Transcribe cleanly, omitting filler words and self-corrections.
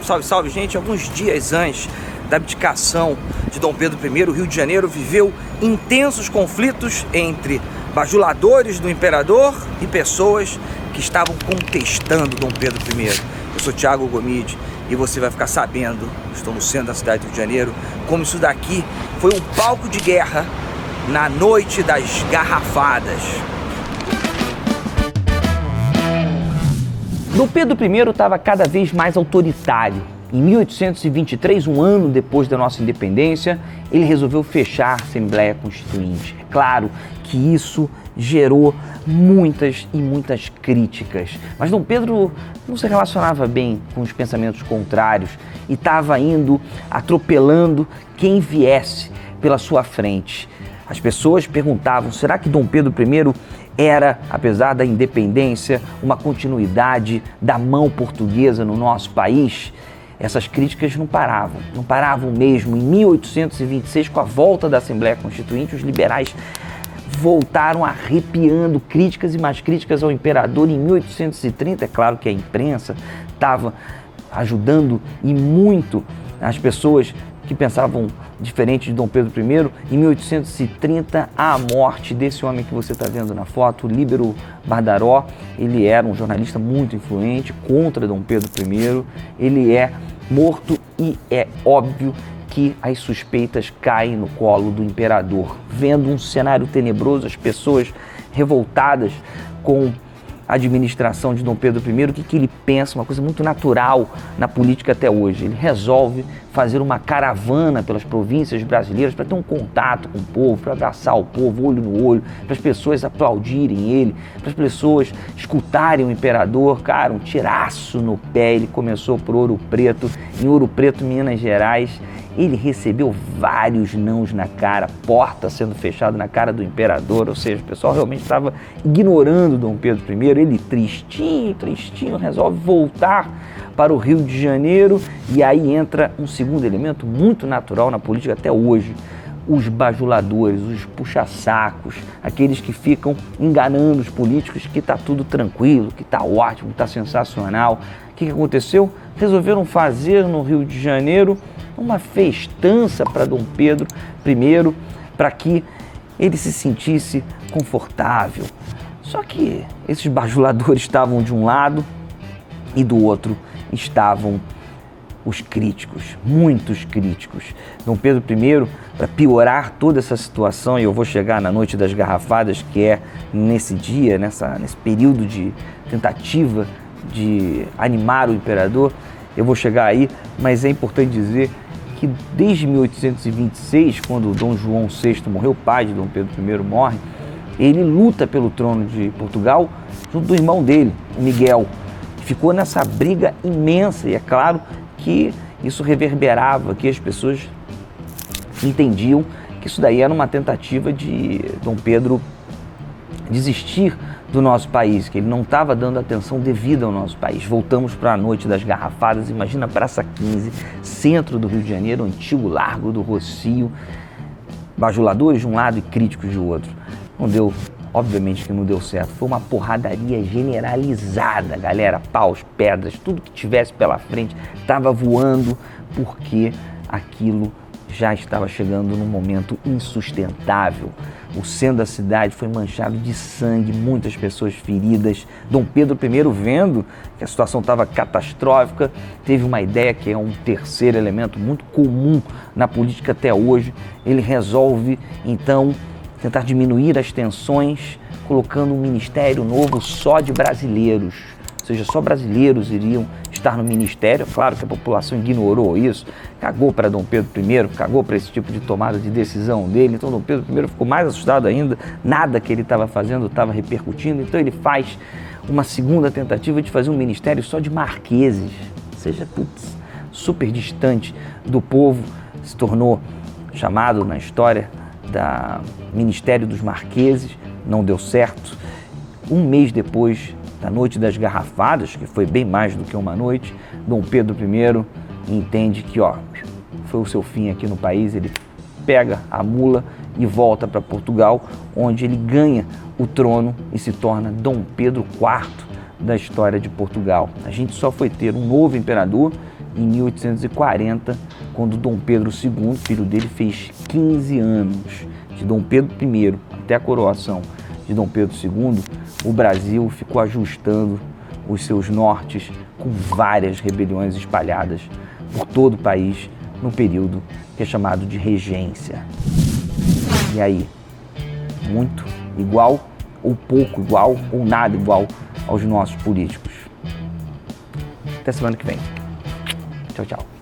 Salve, salve, gente! Alguns dias antes da abdicação de Dom Pedro I, o Rio de Janeiro viveu intensos conflitos entre bajuladores do imperador e pessoas que estavam contestando Dom Pedro I. Eu sou Thiago Gomide e você vai ficar sabendo, estou no centro da cidade do Rio de Janeiro, como isso daqui foi um palco de guerra na noite das garrafadas. Dom Pedro I estava cada vez mais autoritário. Em 1823, um ano depois da nossa independência, ele resolveu fechar a Assembleia Constituinte. É claro que isso gerou muitas e muitas críticas. Mas Dom Pedro não se relacionava bem com os pensamentos contrários e estava indo atropelando quem viesse pela sua frente. As pessoas perguntavam, será que Dom Pedro I era, apesar da independência, uma continuidade da mão portuguesa no nosso país? Essas críticas não paravam mesmo. Em 1826, com a volta da Assembleia Constituinte, os liberais voltaram arrepiando críticas e mais críticas ao imperador. Em 1830, é claro que a imprensa estava ajudando e muito as pessoas que pensavam diferente de Dom Pedro I. Em 1830, a morte desse homem que você está vendo na foto, Líbero Bardaró. Ele era um jornalista muito influente contra Dom Pedro I. Ele é morto e é óbvio que as suspeitas caem no colo do imperador. Vendo um cenário tenebroso, as pessoas revoltadas com a administração de Dom Pedro I, o que ele pensa, uma coisa muito natural na política até hoje. Ele resolve fazer uma caravana pelas províncias brasileiras para ter um contato com o povo, para abraçar o povo olho no olho, para as pessoas aplaudirem ele, para as pessoas escutarem o imperador. Cara, um tiraço no pé. Ele começou por Ouro Preto, em Ouro Preto, Minas Gerais. Ele recebeu vários nãos na cara, porta sendo fechada na cara do imperador, ou seja, o pessoal realmente estava ignorando Dom Pedro I. Ele tristinho, resolve voltar para o Rio de Janeiro e aí entra um segundo elemento muito natural na política até hoje. Os bajuladores, os puxa-sacos, aqueles que ficam enganando os políticos que está tudo tranquilo, que está ótimo, que está sensacional. O que aconteceu? Resolveram fazer no Rio de Janeiro uma festança para Dom Pedro I, para que ele se sentisse confortável. Só que esses bajuladores estavam de um lado e do outro estavam os críticos, muitos críticos. Dom Pedro I, para piorar toda essa situação, e eu vou chegar na noite das garrafadas, que é nesse dia, nesse período de tentativa de animar o imperador, eu vou chegar aí, mas é importante dizer que desde 1826, quando Dom João VI morreu, o pai de Dom Pedro I morre, ele luta pelo trono de Portugal junto do irmão dele, o Miguel. Ficou nessa briga imensa e é claro que isso reverberava, que as pessoas entendiam que isso daí era uma tentativa de Dom Pedro desistir do nosso país, que ele não estava dando atenção devida ao nosso país. Voltamos para a noite das garrafadas, imagina Praça 15, centro do Rio de Janeiro, antigo Largo do Rocio, bajuladores de um lado e críticos de outro. Não deu, obviamente que não deu certo, foi uma porradaria generalizada, galera, paus, pedras, tudo que tivesse pela frente estava voando, porque aquilo já estava chegando num momento insustentável. O centro da cidade foi manchado de sangue, muitas pessoas feridas. Dom Pedro I, vendo que a situação estava catastrófica, teve uma ideia que é um terceiro elemento muito comum na política até hoje. Ele resolve, então, tentar diminuir as tensões, colocando um ministério novo só de brasileiros. Ou seja, só brasileiros iriam estar no ministério. Claro que a população ignorou isso, cagou para Dom Pedro I, cagou para esse tipo de tomada de decisão dele. Então Dom Pedro I ficou mais assustado ainda, nada que ele estava fazendo estava repercutindo. Então ele faz uma segunda tentativa de fazer um ministério só de marqueses, ou seja, super distante do povo. Se tornou chamado na história da Ministério dos Marqueses, não deu certo. Um mês depois da Noite das Garrafadas, que foi bem mais do que uma noite, Dom Pedro I entende que foi o seu fim aqui no país. Ele pega a mula e volta para Portugal, onde ele ganha o trono e se torna Dom Pedro IV da história de Portugal. A gente só foi ter um novo imperador em 1840, quando Dom Pedro II, filho dele, fez 15 anos. De Dom Pedro I até a coroação de Dom Pedro II, o Brasil ficou ajustando os seus nortes com várias rebeliões espalhadas por todo o país no período que é chamado de regência. E aí, muito igual ou pouco igual ou nada igual aos nossos políticos? Até semana que vem. Tchau, tchau.